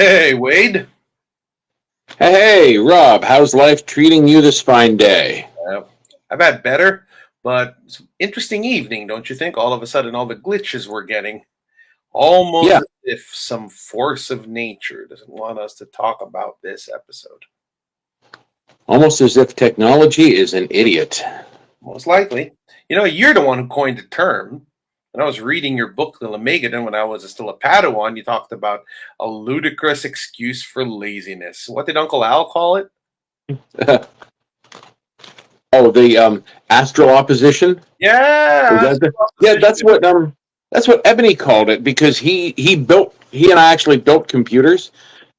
Hey, Wade. Hey, Rob, how's life treating you this fine day? I've had better, but it's an interesting evening, don't you think? All of a sudden, all the glitches we're getting, almost Yeah, as if some force of nature doesn't want us to talk about this episode. almost as if technology is an idiot. Most likely. You're the one who coined the term. When I was reading your book, The Megadon, when I was still a Padawan, you talked about a ludicrous excuse for laziness. What did Uncle Al call it? Oh, the astral opposition? Yeah, Is that's that the, the yeah, opposition. that's what Ebony called it because he and I actually built computers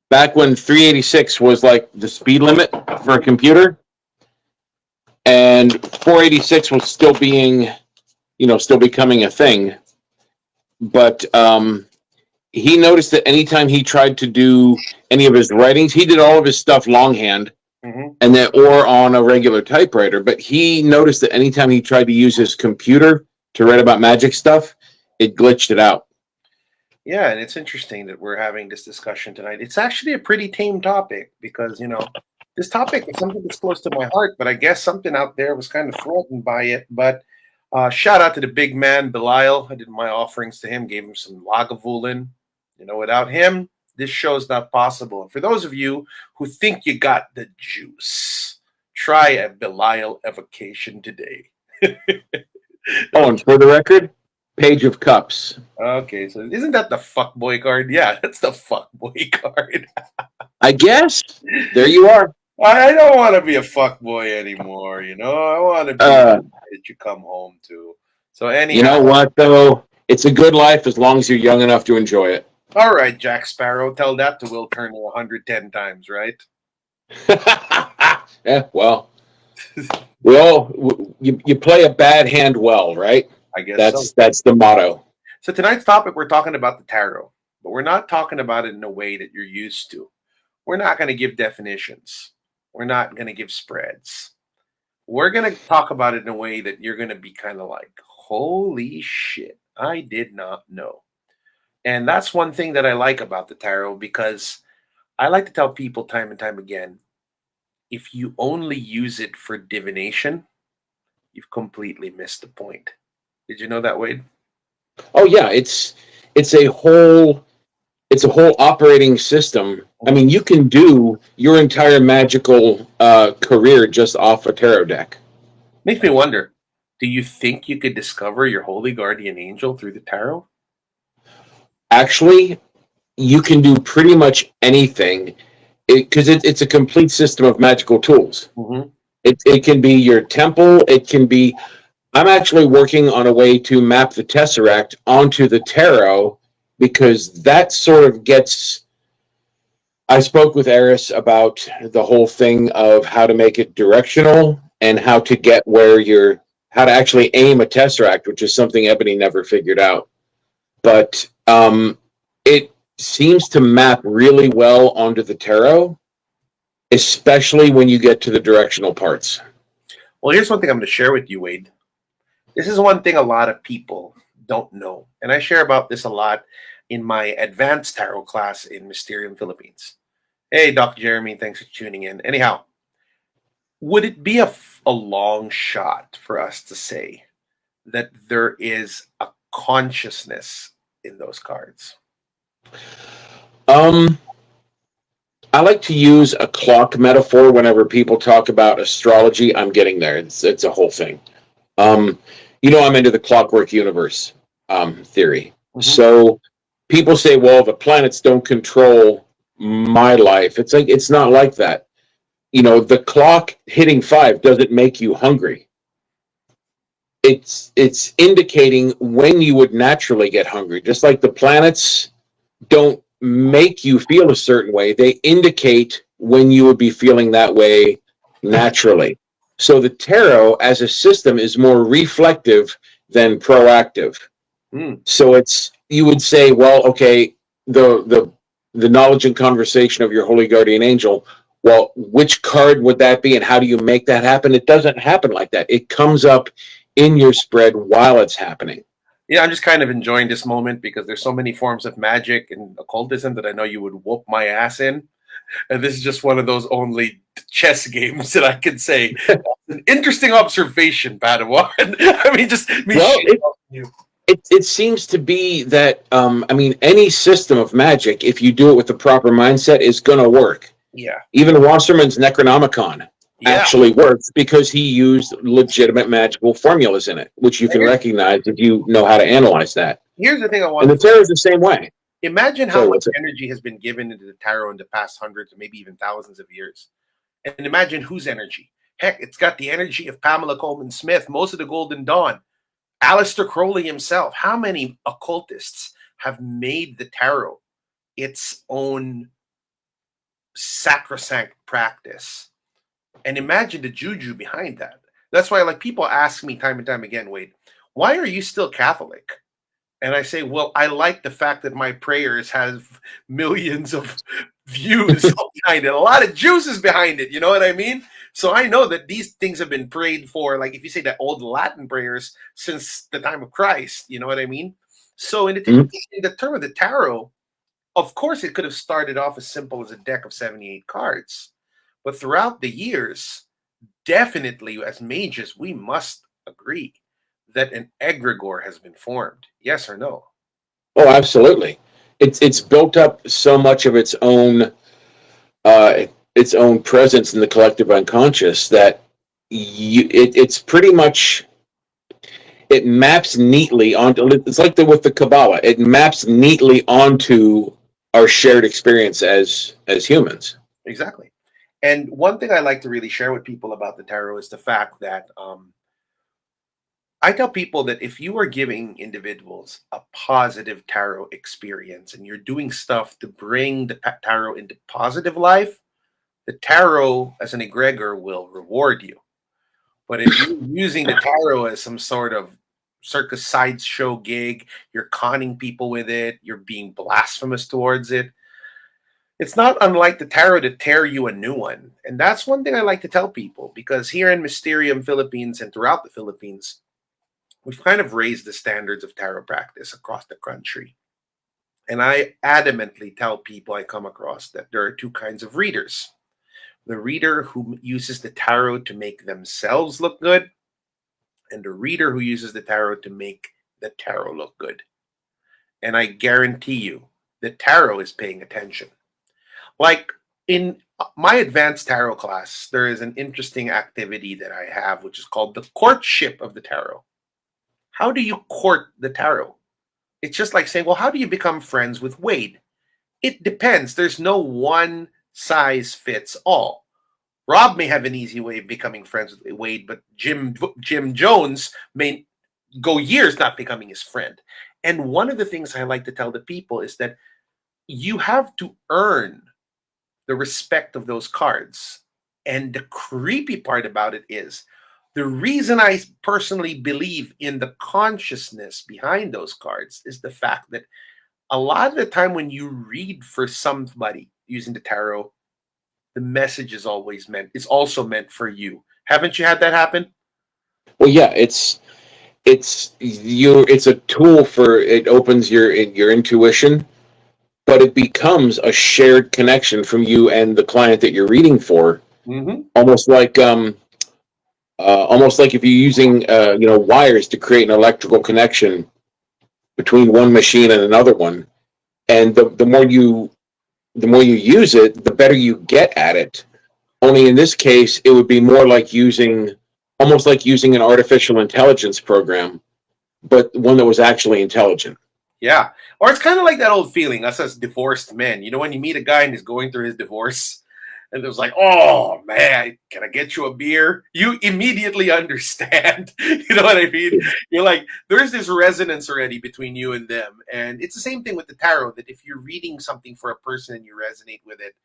back when 386 was like the speed limit for a computer, and 486 was still still becoming a thing. But he noticed that anytime he tried to do any of his writings, he did all of his stuff longhand Mhm. and then or on a regular typewriter. But he noticed that anytime he tried to use his computer to write about magic stuff, it glitched it out. Yeah, and it's interesting that we're having this discussion tonight. It's actually a pretty tame topic because, this topic is something that's close to my heart, but I guess something out there was kind of threatened by it. But shout out to the big man, Belial. I did my offerings to him, gave him some Lagavulin. Without him, this show is not possible. And for those of you who think you got the juice, try a Belial evocation today. Oh, and for the record, Page of Cups. Okay, so isn't that the fuckboy card? Yeah, that's the fuckboy card. I guess. There you are. I don't want to be a fuckboy anymore, I want to be that you come home to. So You anyhow, know what, though? It's a good life as long as you're young enough to enjoy it. all right, Jack Sparrow, tell that to Will Turner 110 times, right? Yeah, well, you play a bad hand well, right? I guess so. That's the motto. So tonight's topic, we're talking about the tarot, but we're not talking about it in a way that you're used to. We're not going to give definitions. We're not going to give spreads. We're going to talk about it in a way that you're going to be kind of like, holy shit, I did not know. And that's one thing that I like about the tarot because I like to tell people time and time again, if you only use it for divination, you've completely missed the point. Did you know that, Wade? Oh yeah, it's a whole operating system. I mean, you can do your entire magical career just off a tarot deck. Makes me wonder, do you think you could discover your holy guardian angel through the tarot? Actually, you can do pretty much anything because it's a complete system of magical tools. Mm-hmm. It can be your temple. It can be. I'm actually working on a way to map the Tesseract onto the tarot because that sort of gets. I spoke with Eris about the whole thing of how to make it directional and how to get how to actually aim a Tesseract, which is something Ebony never figured out. But it seems to map really well onto the tarot, especially when you get to the directional parts. Well, here's one thing I'm going to share with you, Wade. This is one thing a lot of people don't know. And I share about this a lot in my advanced tarot class in Mysterium Philippines. Hey, Dr. Jeremy, thanks for tuning in. Anyhow, would it be a long shot for us to say that there is a consciousness in those cards? I like to use a clock metaphor whenever people talk about astrology. I'm getting there. It's a whole thing. I'm into the clockwork universe theory. Mm-hmm. So people say, well, the planets don't control my life. It's like, it's not like that. The clock hitting 5 doesn't make you hungry. It's indicating when you would naturally get hungry. Just like the planets don't make you feel a certain way, they indicate when you would be feeling that way naturally. So the tarot as a system is more reflective than proactive. So you would say, well, okay, the knowledge and conversation of your holy guardian angel, well, which card would that be and how do you make that happen? It doesn't happen like that. It comes up in your spread while it's happening. Yeah, I'm just kind of enjoying this moment because there's so many forms of magic and occultism that I know you would whoop my ass in. And this is just one of those only chess games that I can say. An interesting observation, Padawan. I mean, just me Well, shit on you. it seems to be that I mean, any system of magic, if you do it with the proper mindset, is going to work. Yeah. Even Wasserman's Necronomicon Yeah. actually works because he used legitimate magical formulas in it, which you can recognize if you know how to analyze that. Here's the thing I And want the to tarot is the same way. imagine how Sorry, much what's it? energy has been given into the tarot in the past hundreds or maybe even thousands of years. And imagine whose energy. Heck, it's got the energy of Pamela Coleman Smith, most of the Golden Dawn, Aleister Crowley himself. How many occultists have made the tarot its own sacrosanct practice? And imagine the juju behind that. That's why, like, people ask me time and time again, Wade, why are you still Catholic? And I say, well, I like the fact that my prayers have millions of views behind it, a lot of juices behind it. You know what I mean? So I know that these things have been prayed for, like if you say the old Latin prayers since the time of Christ. You know what I mean? So in the term of the tarot, of course, it could have started off as simple as a deck of 78 cards. But throughout the years, definitely as mages, we must agree that an egregore has been formed. Yes or no? Oh, absolutely. It's built up so much of its own presence in the collective unconscious that it's pretty much it maps neatly onto. It's like with the Kabbalah. It maps neatly onto our shared experience as humans. Exactly. And one thing I like to really share with people about the tarot is the fact that I tell people that if you are giving individuals a positive tarot experience and you're doing stuff to bring the tarot into positive life, the tarot as an egregor will reward you. But if you're using the tarot as some sort of circus sideshow gig, you're conning people with it, you're being blasphemous towards it, it's not unlike the tarot to tear you a new one. And that's one thing I like to tell people because here in Mysterium, Philippines, and throughout the Philippines, we've kind of raised the standards of tarot practice across the country. And I adamantly tell people I come across that there are two kinds of readers: the reader who uses the tarot to make themselves look good, and the reader who uses the tarot to make the tarot look good. And I guarantee you, the tarot is paying attention. Like in my advanced tarot class, there is an interesting activity that I have, which is called the courtship of the tarot. How do you court the tarot? It's just like saying, well, how do you become friends with Wade? It depends. There's no one size fits all. Rob may have an easy way of becoming friends with Wade, but Jim Jones may go years not becoming his friend. And one of the things I like to tell the people is that you have to earn the respect of those cards. And the creepy part about it is the reason I personally believe in the consciousness behind those cards is the fact that a lot of the time when you read for somebody using the tarot, the message is always meant, it's also meant for you. Haven't you had that happen? Well, yeah, it's a tool for it opens your intuition, but it becomes a shared connection from you and the client that you're reading for. Mm-hmm. Almost like if you're using wires to create an electrical connection between one machine and another one, and the more you use it, the better you get at it. Only in this case, it would be more like almost like using an artificial intelligence program, but one that was actually intelligent. Yeah. Or it's kind of like that old feeling, us as divorced men. You know, when you meet a guy and he's going through his divorce, and it was like, oh man, can I get you a beer? You immediately understand. You know what I mean? You're like, there's this resonance already between you and them. And it's the same thing with the tarot, that if you're reading something for a person and you resonate with it,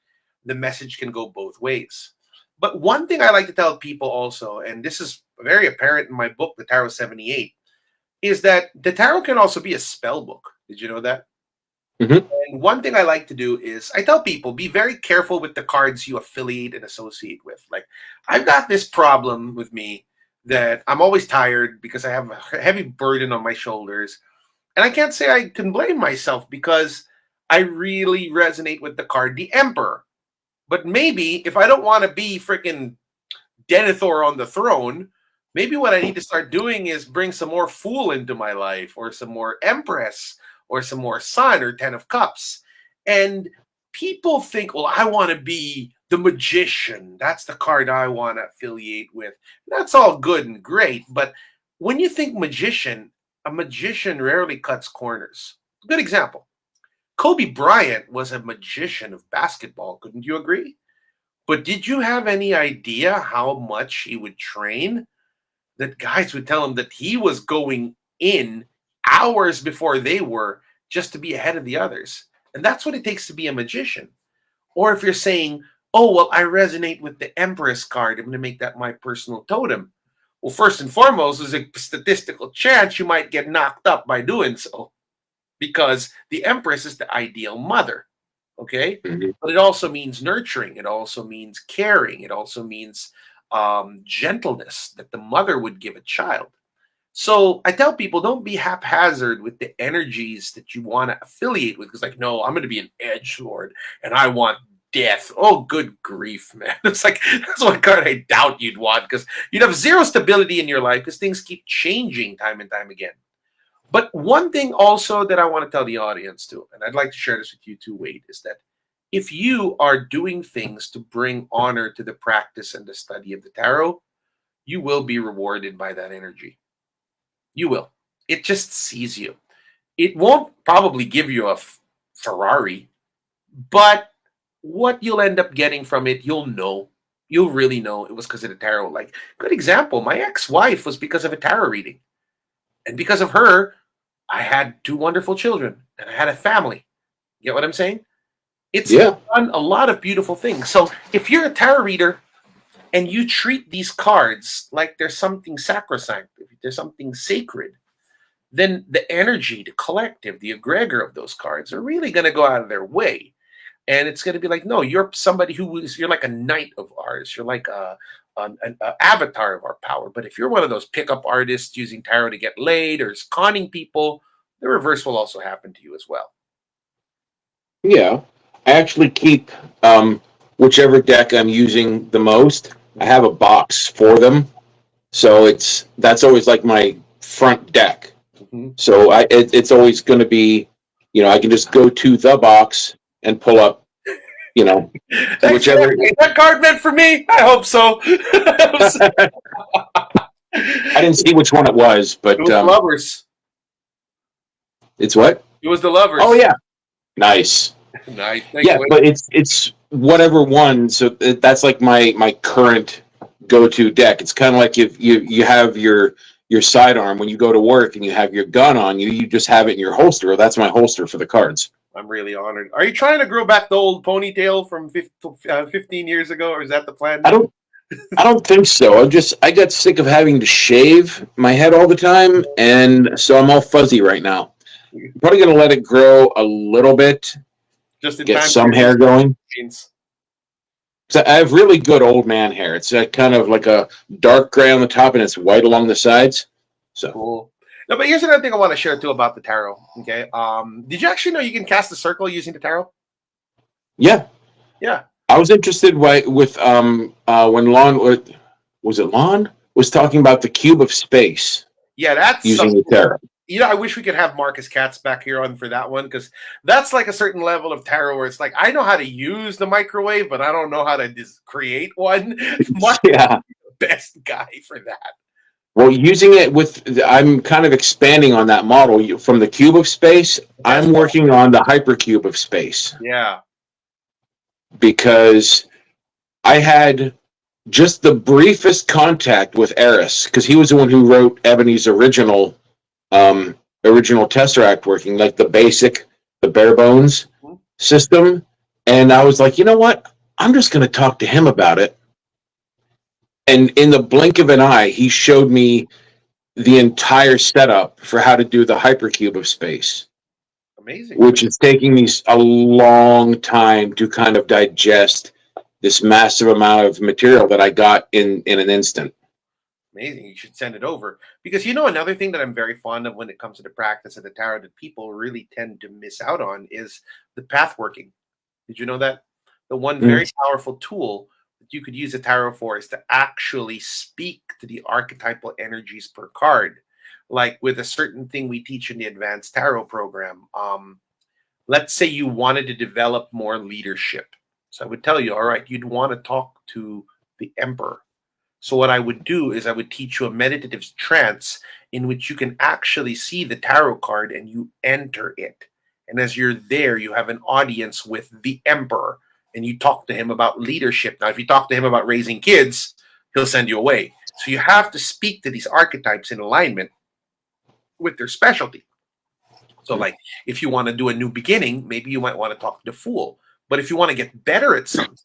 the message can go both ways. But one thing I like to tell people also, and this is very apparent in my book, The Tarot 78, is that the tarot can also be a spell book. Did you know that? Mm-hmm. And one thing I like to do is I tell people, be very careful with the cards you affiliate and associate with. Like, I've got this problem with me that I'm always tired because I have a heavy burden on my shoulders. And I can't say I can blame myself because I really resonate with the card, the Emperor. But maybe if I don't want to be freaking Denethor on the throne, maybe what I need to start doing is bring some more Fool into my life, or some more Empress, or some more Sun, or Ten of Cups. And people think, well, I want to be the Magician. That's the card I want to affiliate with. That's all good and great. But when you think magician, a magician rarely cuts corners. Good example. Kobe Bryant was a magician of basketball. Couldn't you agree? But did you have any idea how much he would train? That guys would tell him that he was going in hours before they were, just to be ahead of the others. And that's what it takes to be a magician. Or if you're saying, oh, well, I resonate with the Empress card, I'm going to make that my personal totem. Well, first and foremost, there's a statistical chance you might get knocked up by doing so, because the Empress is the ideal mother. Okay? Mhm. But it also means nurturing. It also means caring. It also means gentleness that the mother would give a child. So I tell people, don't be haphazard with the energies that you want to affiliate with. Because, like, no, I'm going to be an edgelord and I want death. Oh, good grief, man. It's like, that's one card I doubt you'd want, because you'd have zero stability in your life because things keep changing time and time again. But one thing also that I want to tell the audience too, and I'd like to share this with you too, Wade, is that if you are doing things to bring honor to the practice and the study of the tarot, you will be rewarded by that energy. You will. It just sees you. It won't probably give you a Ferrari, but what you'll end up getting from it, you'll know. You'll really know it was because of the tarot. Like, good example, my ex-wife was because of a tarot reading. And because of her, I had 2 wonderful children and I had a family. Get what I'm saying? It's done a lot of beautiful things. So if you're a tarot reader and you treat these cards like there's something sacrosanct, if there's something sacred, then the energy, the collective, the egregor of those cards are really going to go out of their way. And it's going to be like, no, you're somebody you're like a knight of ours. You're like an avatar of our power. But if you're one of those pickup artists using tarot to get laid or is conning people, the reverse will also happen to you as well. Yeah. I actually keep whichever deck I'm using the most. I have a box for them. So that's always like my front deck. Mm-hmm. So it's always going to be, I can just go to the box and pull up, whichever. Is that card meant for me? I hope so. I didn't see which one it was, but it was the Lovers. It's what? It was the Lovers. Oh yeah, nice. Nice. Yeah, but it's whatever one. So that's like my current go-to deck. It's kind of like if you have your sidearm when you go to work and you have your gun on you just have it in your holster. That's my holster for the cards. I'm really honored. Are you trying to grow back the old ponytail from 15 years ago, or is that the plan now? I don't think so. I got sick of having to shave my head all the time, and so I'm all fuzzy right now. I'm probably going to let it grow a little bit, just in get time some hair going. So I have really good old man hair. It's kind of like a dark gray on the top, and it's white along the sides. So cool. No, but here's another thing I want to share too about the tarot. Okay, did you actually know you can cast a circle using the tarot? Yeah. I was interested with when Lon was talking about the cube of space. Yeah, that's using the tarot. I wish we could have Marcus Katz back here on for that one, because that's like a certain level of tarot where it's like, I know how to use the microwave, but I don't know how to create one. Marcus is the best guy for that. Well, using it I'm kind of expanding on that model from the cube of space. I'm working on the hypercube of space. Yeah. Because I had just the briefest contact with Eris, because he was the one who wrote Ebony's original Tesseract working, like the bare bones system. And I was like, you know what? I'm just going to talk to him about it. And in the blink of an eye, he showed me the entire setup for how to do the hypercube of space. Amazing. Which is taking me a long time to kind of digest this massive amount of material that I got in an instant. Amazing. You should send it over. Because you know, another thing that I'm very fond of when it comes to the practice of the tarot that people really tend to miss out on is the path working. Did you know that? The one Mm. very powerful tool that you could use a tarot for is to actually speak to the archetypal energies per card. Like with a certain thing we teach in the advanced tarot program. Let's say you wanted to develop more leadership. So I would tell you, all right, you'd want to talk to the emperor. So what I would do is I would teach you a meditative trance in which you can actually see the tarot card and you enter it. And as you're there, you have an audience with the emperor and you talk to him about leadership. Now, if you talk to him about raising kids, he'll send you away. So you have to speak to these archetypes in alignment with their specialty. So like if you want to do a new beginning, maybe you might want to talk to the fool. But if you want to get better at something,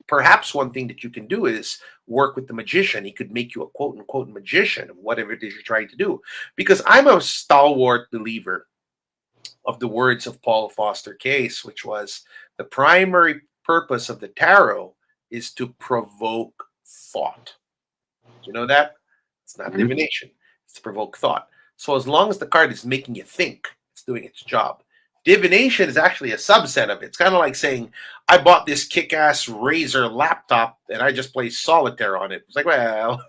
perhaps one thing that you can do is work with the magician. He could make you a quote unquote magician of whatever it is you're trying to do. Because I'm a stalwart believer of the words of Paul Foster Case, which was the primary purpose of the tarot is to provoke thought. Do you know that? It's not divination. It's to provoke thought. So as long as the card is making you think, it's doing its job. Divination is actually a subset of it. It's kind of like saying, I bought this kick-ass Razer laptop and I just play solitaire on it. It's like, well,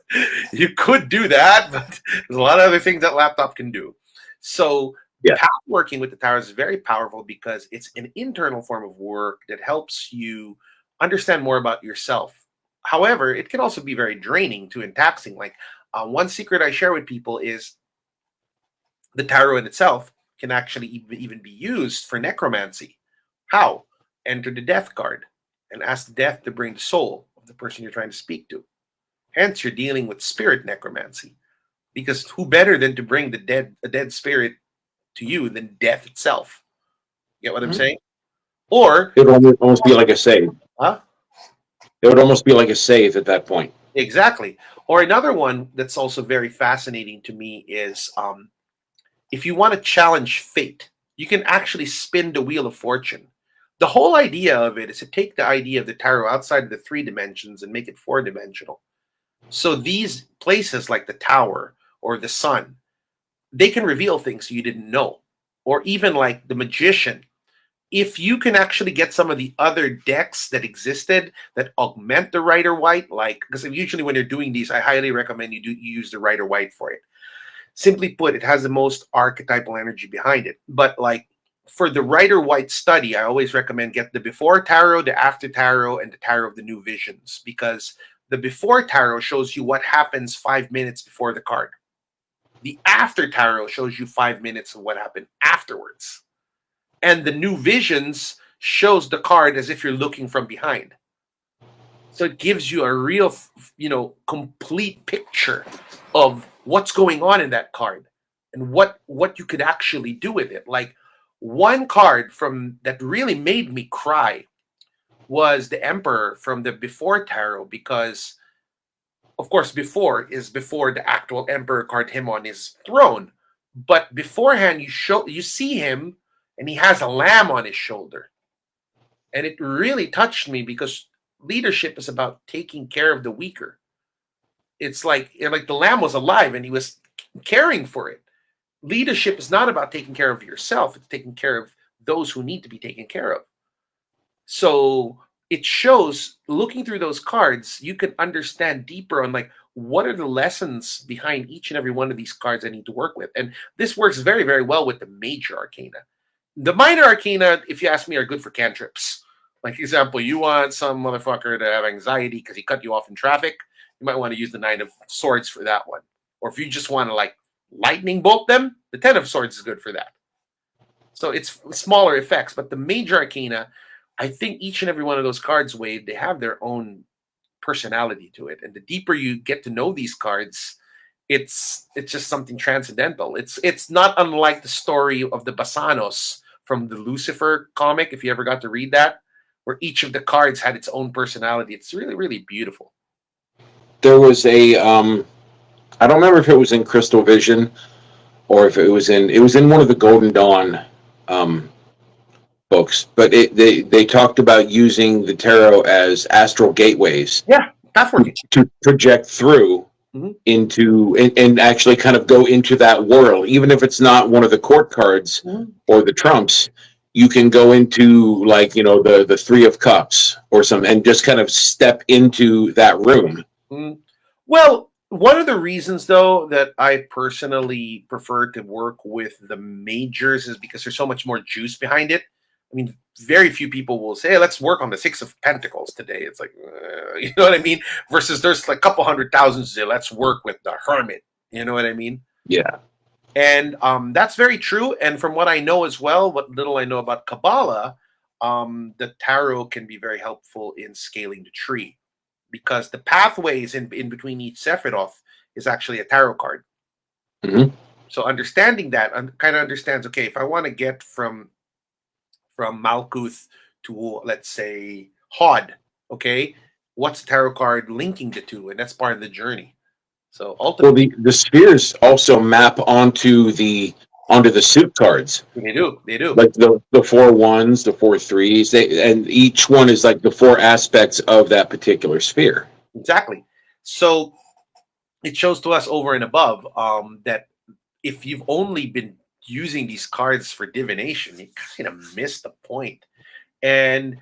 you could do that, but there's a lot of other things that laptop can do. So path working with the tarot is very powerful because it's an internal form of work that helps you understand more about yourself. However, it can also be very draining too and taxing. Like one secret I share with people is the tarot in itself can actually even be used for necromancy. How? Enter the death card and ask death to bring the soul of the person you're trying to speak to. Hence, you're dealing with spirit necromancy. Because who better than to bring a dead spirit to you than death itself? You get what I'm saying? Or it would almost be like a save. Huh? It would almost be like a save at that point. Exactly. Or another one that's also very fascinating to me is if you want to challenge fate, you can actually spin the wheel of fortune. The whole idea of it is to take the idea of the tarot outside of the 3 dimensions and make it 4-dimensional. So these places like the tower or the sun, they can reveal things you didn't know. Or even like the magician. If you can actually get some of the other decks that existed that augment the Rider White, like, because usually when you're doing these, I highly recommend you use the Rider White for it. Simply put, it has the most archetypal energy behind it. But like for the Rider White study, I always recommend get the before tarot, the after tarot, and the tarot of the new visions. Because the before tarot shows you what happens 5 minutes before the card. The after tarot shows you 5 minutes of what happened afterwards. And the new visions shows the card as if you're looking from behind. So it gives you a real, complete picture of what's going on in that card and what you could actually do with it. Like one card from that really made me cry was the Emperor from the before tarot, because of course before the actual Emperor card, him on his throne, but beforehand you see him and he has a lamb on his shoulder. And it really touched me because leadership is about taking care of the weaker. It's like the lamb was alive and he was caring for it. Leadership is not about taking care of yourself. It's taking care of those who need to be taken care of. So it shows, looking through those cards, you can understand deeper on like what are the lessons behind each and every one of these cards I need to work with. And this works very, very well with the major arcana. The minor arcana, if you ask me, are good for cantrips. Like example, you want some motherfucker to have anxiety because he cut you off in traffic, you might want to use the 9 of Swords for that one. Or if you just want to like lightning bolt them, the 10 of Swords is good for that. So it's smaller effects, but the major arcana, I think each and every one of those cards, Wade, they have their own personality to it. And the deeper you get to know these cards, it's just something transcendental. It's not unlike the story of the Basanos from the Lucifer comic, if you ever got to read that, where each of the cards had its own personality. It's really, really beautiful. There was a I don't remember if it was in Crystal Vision or if it was in one of the Golden Dawn books, but they talked about using the tarot as astral gateways. Yeah, that's working. To project through Mhm. into and actually kind of go into that world, even if it's not one of the court cards Mhm. or the trumps. You can go into, like, the Three of Cups or something, and just kind of step into that room. Mhm. Well, one of the reasons, though, that I personally prefer to work with the majors is because there's so much more juice behind it. I mean, very few people will say, "Hey, let's work on the Six of Pentacles today." It's like, you know what I mean? Versus there's like a couple hundred thousand say, "Let's work with the Hermit." You know what I mean? Yeah. And that's very true. And from what I know as well, what little I know about Kabbalah, the tarot can be very helpful in scaling the tree because the pathways in between each Sephiroth is actually a tarot card. Hmm. So understanding that kind of understands, okay, if I want to get from Malkuth to, let's say, Hod, okay, what's the tarot card linking the two? And that's part of the journey. So Well, ultimately, the spheres also map onto the suit cards, they do. They do. like the four ones, the four threes, and each one is like the four aspects of that particular sphere. Exactly. So it shows to us over and above that if you've only been using these cards for divination, you kind of miss the point. And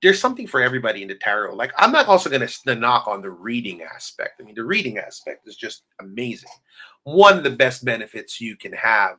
there's something for everybody in the tarot. Like, I'm not also going to knock on the reading aspect. I mean, the reading aspect is just amazing. One of the best benefits you can have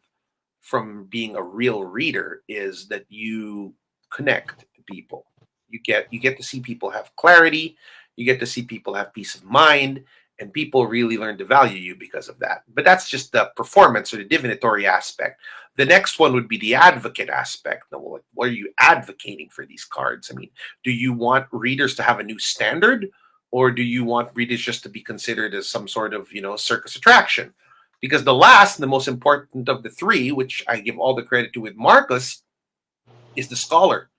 from being a real reader is that you connect to people. You get to see people have clarity, you get to see people have peace of mind, and people really learn to value you because of that. But that's just the performance or the divinatory aspect. The next one would be the advocate aspect. Now, what are you advocating for these cards? I mean, do you want readers to have a new standard, or do you want readers just to be considered as some sort of, circus attraction? Because the last, the most important of the three, which I give all the credit to with Marcus, is the scholar.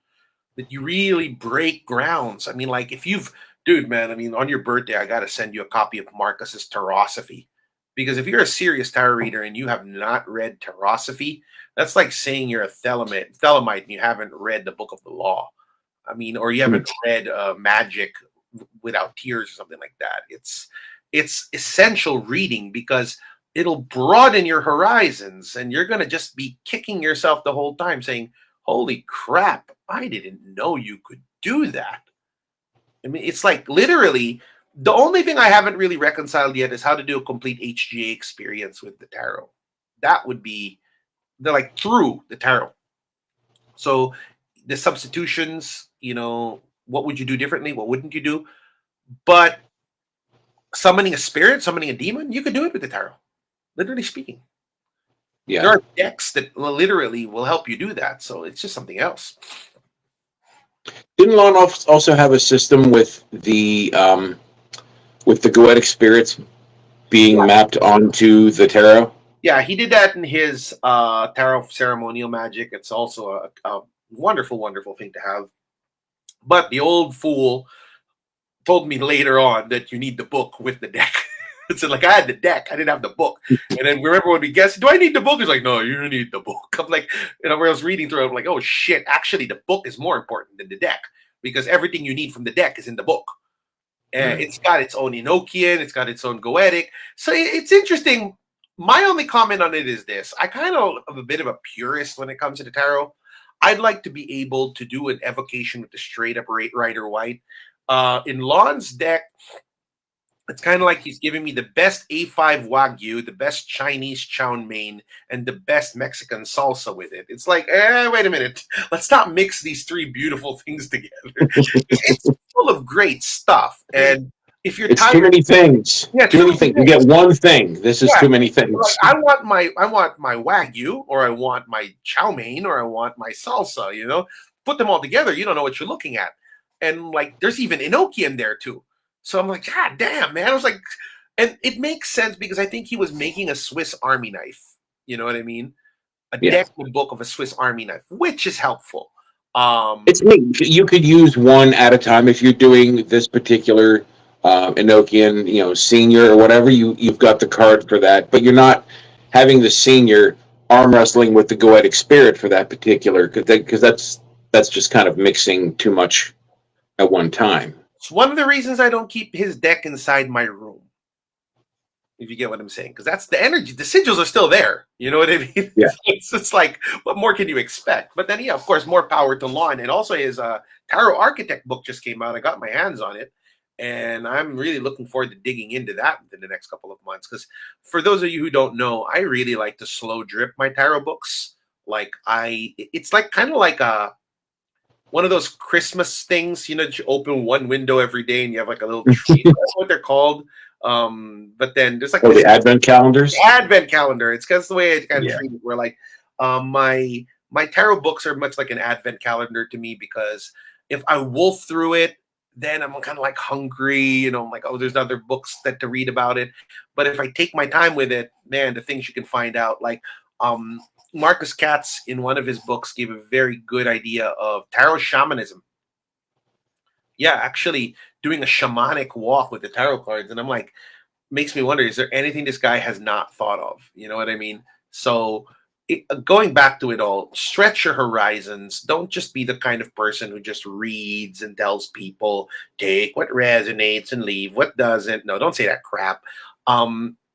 That you really break grounds. I mean, like, if you've, dude, man, I mean, on your birthday, I got to send you a copy of Marcus's Tarosophy. Because if you're a serious tarot reader and you have not read Tarosophy, that's like saying you're a Thelemite and you haven't read the Book of the Law. I mean, or you haven't read Magick without tears or something like that. It's essential reading because it'll broaden your horizons, and you're gonna just be kicking yourself the whole time, saying, "Holy crap! I didn't know you could do that." I mean, it's like literally the only thing I haven't really reconciled yet is how to do a complete HGA experience with the tarot. That would be they're like through the tarot. So the substitutions, what would you do differently? What wouldn't you do? But summoning a spirit, summoning a demon, you could do it with the tarot, literally speaking. There Yeah. are decks that literally will help you do that. So it's just something else. Didn't Lon also have a system with the goetic spirits being Yeah. mapped onto the tarot? Yeah, he did that in his tarot ceremonial magic. It's also a wonderful, wonderful thing to have. But the old fool told me later on that you need the book with the deck. So like I had the deck, I didn't have the book. And then remember when we guessed, do I need the book? He's like, no, you need the book. I'm like, where I was reading through it, I'm like, oh shit, actually the book is more important than the deck because everything you need from the deck is in the book. And Mm. it's got its own Enochian, it's got its own Goetic. So it's interesting. My only comment on it is this. I kind of am a bit of a purist when it comes to the tarot. I'd like to be able to do an evocation with the straight up Rider White. In Lon's deck, it's kind of like he's giving me the best A5 Wagyu, the best Chinese chow mein, and the best Mexican salsa with it. It's like, wait a minute. Let's not mix these three beautiful things together. It's full of great stuff. And if you're It's too tired, many things. yeah, Too too many many things. You things. get one thing. This is Yeah. too many Like things. I want my Wagyu, or I want my chow mein, or I want my salsa, Put them all together, you don't know what you're looking at. And like there's even enoki in there too. So I'm like, God damn, man. I was like, and it makes sense because I think he was making a Swiss Army knife. You know what I mean? A Yeah. deck book of a Swiss Army knife, which is helpful. It's neat. You could use one at a time if you're doing this particular Enochian, senior or whatever. You've got the card for that, but you're not having the senior arm wrestling with the goetic spirit for that particular, because that's just kind of mixing too much at one time. It's one of the reasons I don't keep his deck inside my room. if you get what I'm saying, because that's the energy. The sigils are still there. You know what I mean? Yeah. It's like, what more can you expect? But then, yeah, of course, more power to Lon. And also his Tarot Architect book just came out. I got my hands on it. And I'm really looking forward to digging into that in the next couple of months. Because for those of you who don't know, I really like to slow drip my tarot books. It's like kind of like one of those Christmas things, you know, that you open one window every day and you have like a little tree. That's what they're called. But then there's like the Advent calendars. Advent calendar. It's because the way I kind of treat it. Where like my tarot books are much like an Advent calendar to me, because if I wolf through it, then I'm kind of like hungry. You know, I'm like, oh, there's other books to read about it. But if I take my time with it, man, the things you can find out, like Marcus Katz, in one of his books, gave a very good idea of tarot shamanism. Yeah, actually doing a shamanic walk with the tarot cards. And I'm like, makes me wonder, is there anything this guy has not thought of? You know what I mean? So going back to it all, stretch your horizons. Don't just be the kind of person who just reads and tells people, take what resonates and leave what doesn't. No, don't say that crap.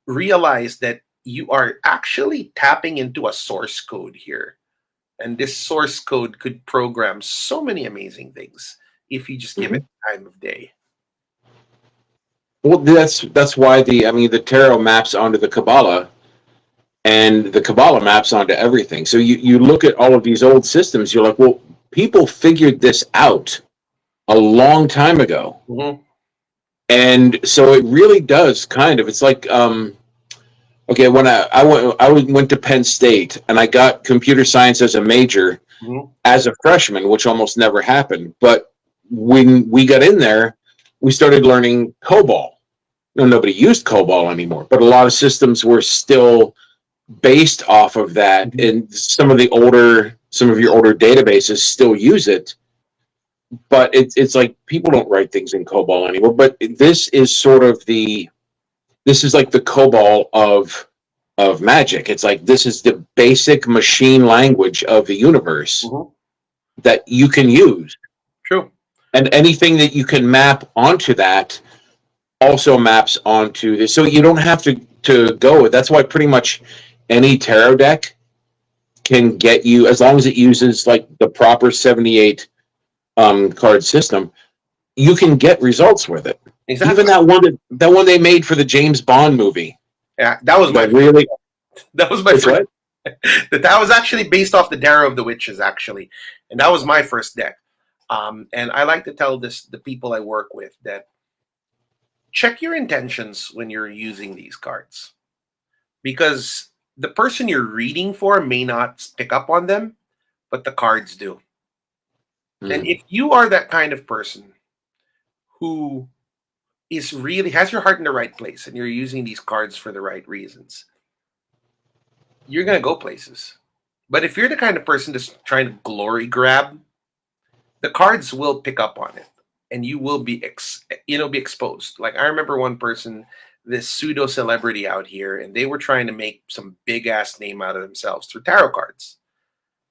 Realize that you are actually tapping into a source code here. And this source code could program so many amazing things if you just give it time of day. Well, that's why the tarot maps onto the Kabbalah, and the Kabbalah maps onto everything. So you look at all of these old systems, you're like, well, people figured this out a long time ago. And so it really does kind of, it's like, okay, when I went to Penn State and I got computer science as a major as a freshman, which almost never happened. But when we got in there, we started learning COBOL. No, nobody used COBOL anymore, but a lot of systems were still based off of that, and some of your older databases still use it. But it's like people don't write things in COBOL anymore. But this is like the COBOL of magic. It's like, this is the basic machine language of the universe that you can use. True. And anything that you can map onto that also maps onto this. So you don't have to go with. That's why pretty much any tarot deck can get you, as long as it uses like the proper 78 card system, you can get results with it. Exactly. Even that one they made for the James Bond movie. Yeah, that was that was my first. That was actually based off the Darrow of the Witches, actually, and that was my first deck. And I like to tell the people I work with that check your intentions when you're using these cards, because the person you're reading for may not pick up on them, but the cards do. And if you are that kind of person who is really has your heart in the right place and you're using these cards for the right reasons, you're going to go places. But if you're the kind of person that's trying to glory grab, the cards will pick up on it and you will be exposed. Like I remember one person, this pseudo celebrity out here, and they were trying to make some big ass name out of themselves through tarot cards.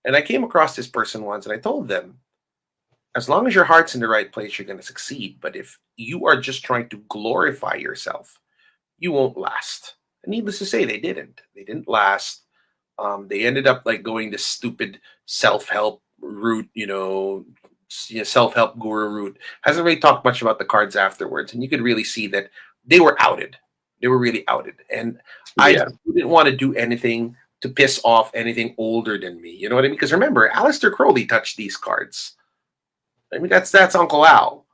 And I came across this person once and I told them, as long as your heart's in the right place, you're going to succeed. But if you are just trying to glorify yourself, you won't last. And needless to say, they didn't. They didn't last. They ended up like going this stupid self-help route, self-help guru route. Hasn't really talked much about the cards afterwards. And you could really see that they were outed. They were really outed. And I didn't want to do anything to piss off anything older than me. You know what I mean? Because remember, Aleister Crowley touched these cards. I mean, that's Uncle Al.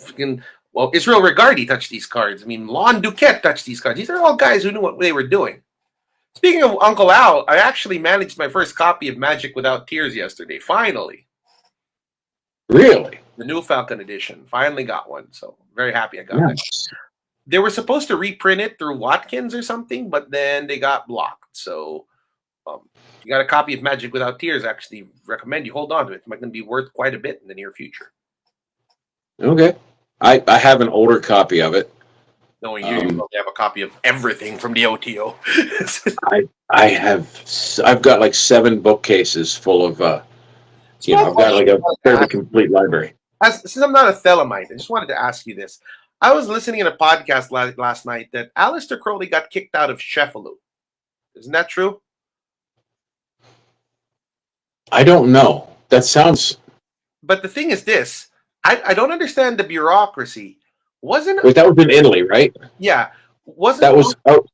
Israel Regardi touched these cards. I mean, Lon Duquette touched these cards. These are all guys who knew what they were doing. Speaking of Uncle Al, I actually managed my first copy of Magick Without Tears yesterday. Finally. Really? The New Falcon edition. Finally got one. So very happy I got that. They were supposed to reprint it through Watkins or something, but then they got blocked. So if you got a copy of Magick Without Tears, I actually recommend you hold on to it. It might going to be worth quite a bit in the near future. Okay. I have an older copy of it. Knowing you probably have a copy of everything from the OTO. I've got like 7 bookcases full of, I've got like a fairly complete library. Since I'm not a Thelemite, I just wanted to ask you this. I was listening to a podcast last night that Aleister Crowley got kicked out of Sheffield. Isn't that true? I don't know. That sounds. But the thing is this. I don't understand the bureaucracy. Wasn't Wait, that was in Italy, right? Yeah. Wasn't That was. Oh,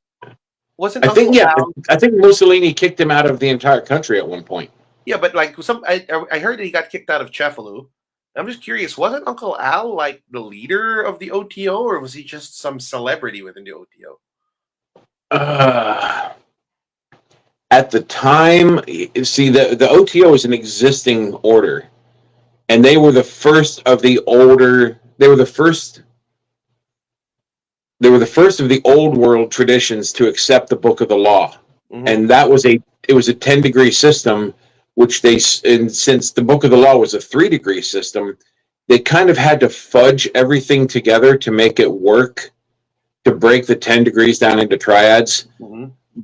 wasn't I think Uncle yeah. Al? I think Mussolini kicked him out of the entire country at one point. Yeah, but like I heard that he got kicked out of Sheffield. I'm just curious, wasn't Uncle Al like the leader of the OTO, or was he just some celebrity within the OTO? At the time, see, the OTO is an existing order, and they were the first of the older. They were the first. They were the first of the old world traditions to accept the Book of the Law, and that was it was a 10-degree system, which and since the Book of the Law was a 3-degree system, they kind of had to fudge everything together to make it work, to break the 10 degrees down into triads.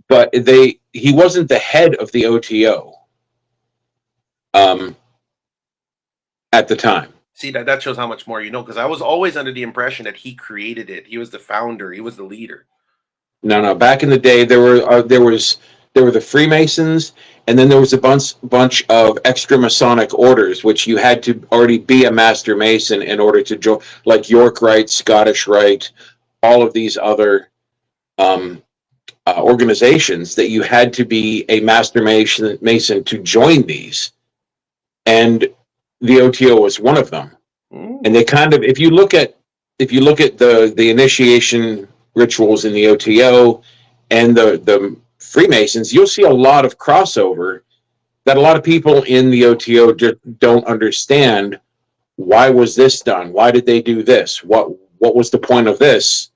But he wasn't the head of the OTO at the time. See, that shows how much more you know, because I was always under the impression that he created it. He was the founder. He was the leader. No. Back in the day, there were the Freemasons, and then there was a bunch of extra Masonic orders, which you had to already be a Master Mason in order to join, like York Rite, Scottish Rite, all of these other organizations that you had to be a Master Mason to join these, and the OTO was one of them. And they kind of, if you look at the initiation rituals in the OTO and the Freemasons, you'll see a lot of crossover that a lot of people in the OTO just don't understand. Why was this done? Why did they do this? What was the point of this?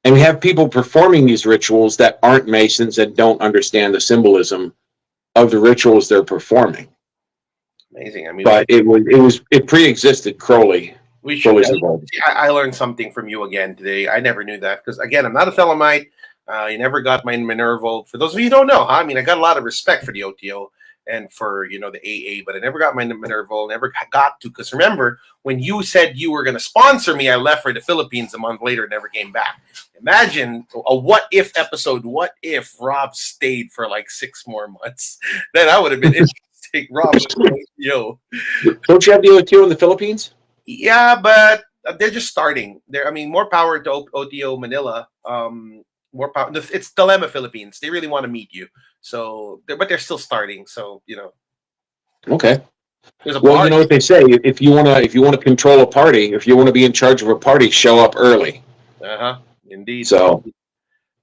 And we have people performing these rituals that aren't Masons and don't understand the symbolism of the rituals they're performing. Amazing. I mean, but it pre-existed Crowley. I learned something from you again today. I never knew that because, again, I'm not a Thelemite. You never got my Minerval. For those of you who don't know, I mean, I got a lot of respect for the OTO and for, the AA, but I never got my Minerval, never got to. Because remember, when you said you were going to sponsor me, I left for the Philippines a month later and never came back. Imagine a what if episode. What if Rob stayed for like 6 more months? Then I would have been interesting. Rob, yo. Don't you have the OTO in the Philippines? Yeah, but they're just starting. More power to OTO Manila. More power. It's Dilemma Philippines. They really want to meet you. So, but they're still starting. So, Okay. Well, you know what they say: if you want to control a party, if you want to be in charge of a party, show up early. Indeed. So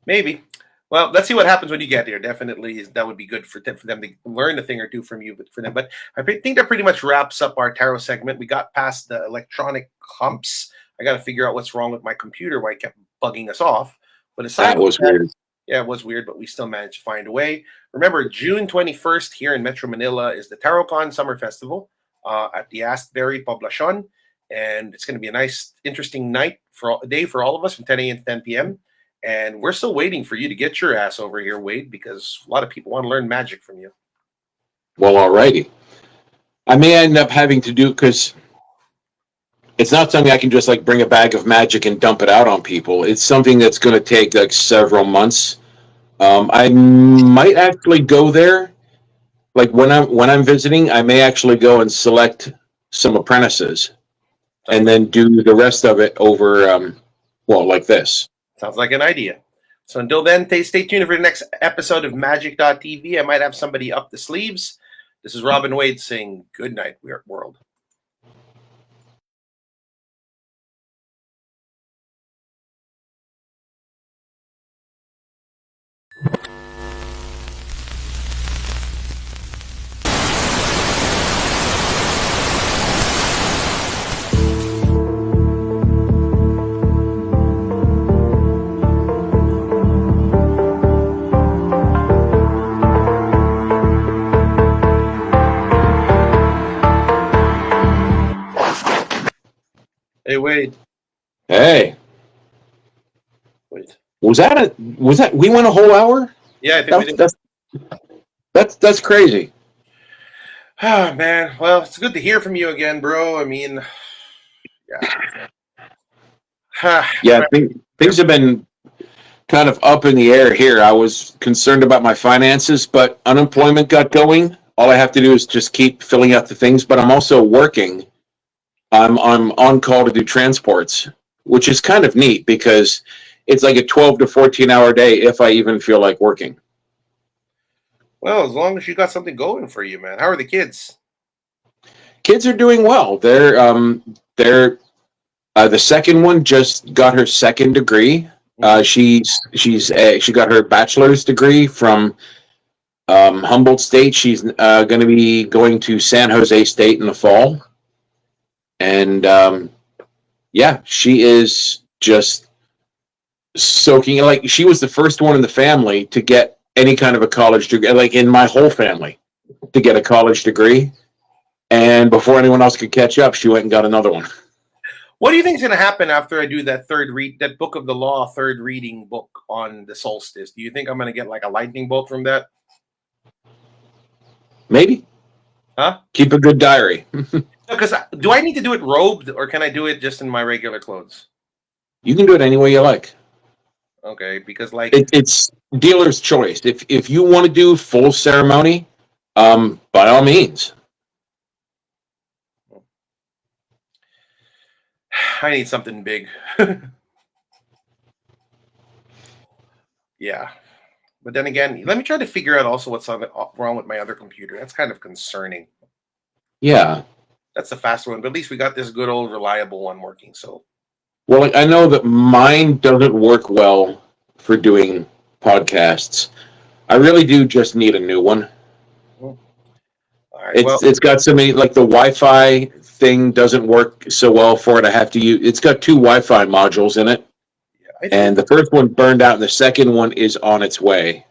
maybe. Well, let's see what happens when you get here. Definitely, that would be good for them to learn a thing or two from you. But I think that pretty much wraps up our tarot segment. We got past the electronic humps. I got to figure out what's wrong with my computer, why it kept bugging us off. But aside that was weird. Yeah, it was weird, but we still managed to find a way. Remember, June 21st here in Metro Manila is the TarotCon Summer Festival at the Astbury Poblacion, and it's going to be a nice, interesting day for all of us from 10 a.m. to 10 p.m. And we're still waiting for you to get your ass over here, Wade, because a lot of people want to learn magic from you. Well, alrighty. I may end up having to do, because it's not something I can just like bring a bag of magic and dump it out on people. It's something that's going to take like several months. I might actually go there. Like when I'm visiting, I may actually go and select some apprentices and then do the rest of it over, like this. Sounds like an idea. So until then, stay tuned for the next episode of Magick.TV. I might have somebody up the sleeves. This is Robin Wade saying good night, Weird World. Hey, Wade. Hey. Wait. Was that we went a whole hour? Yeah, I think we did. That's crazy. Ah, man. Well, it's good to hear from you again, bro. I mean, yeah. Yeah, things have been kind of up in the air here. I was concerned about my finances, but unemployment got going. All I have to do is just keep filling out the things, but I'm also working. I'm on call to do transports, which is kind of neat because it's like a 12 to 14-hour day if I even feel like working. Well, as long as you got something going for you, man. How are the kids? Kids are doing well. They're the second one just got her second degree. She got her bachelor's degree from Humboldt State. She's going to be going to San Jose State in the fall, and yeah, she is just soaking. Like she was the first one in the family to get any kind of a college degree, like in my whole family, to get a college degree. And before anyone else could catch up, she went and got another one. What do you think is going to happen after I do that that Book of the Law third reading book on the solstice? Do you think I'm going to get like a lightning bolt from that? Maybe. Huh? Keep a good diary. Because do I need to do it robed, or can I do it just in my regular clothes? You can do it any way you like. Okay, because like it's dealer's choice. If you want to do full ceremony, by all means. I need something big. Yeah. But then again, let me try to figure out also what's wrong with my other computer. That's kind of concerning. Yeah. That's the fast one, but at least we got this good old reliable one working. So, well, like, I know that mine doesn't work well for doing podcasts. I really do just need a new one. all right. It's got so many, like the Wi-Fi thing doesn't work so well for it. I have to use. It's got two Wi-Fi modules in it, and the first one burned out, and the second one is on its way.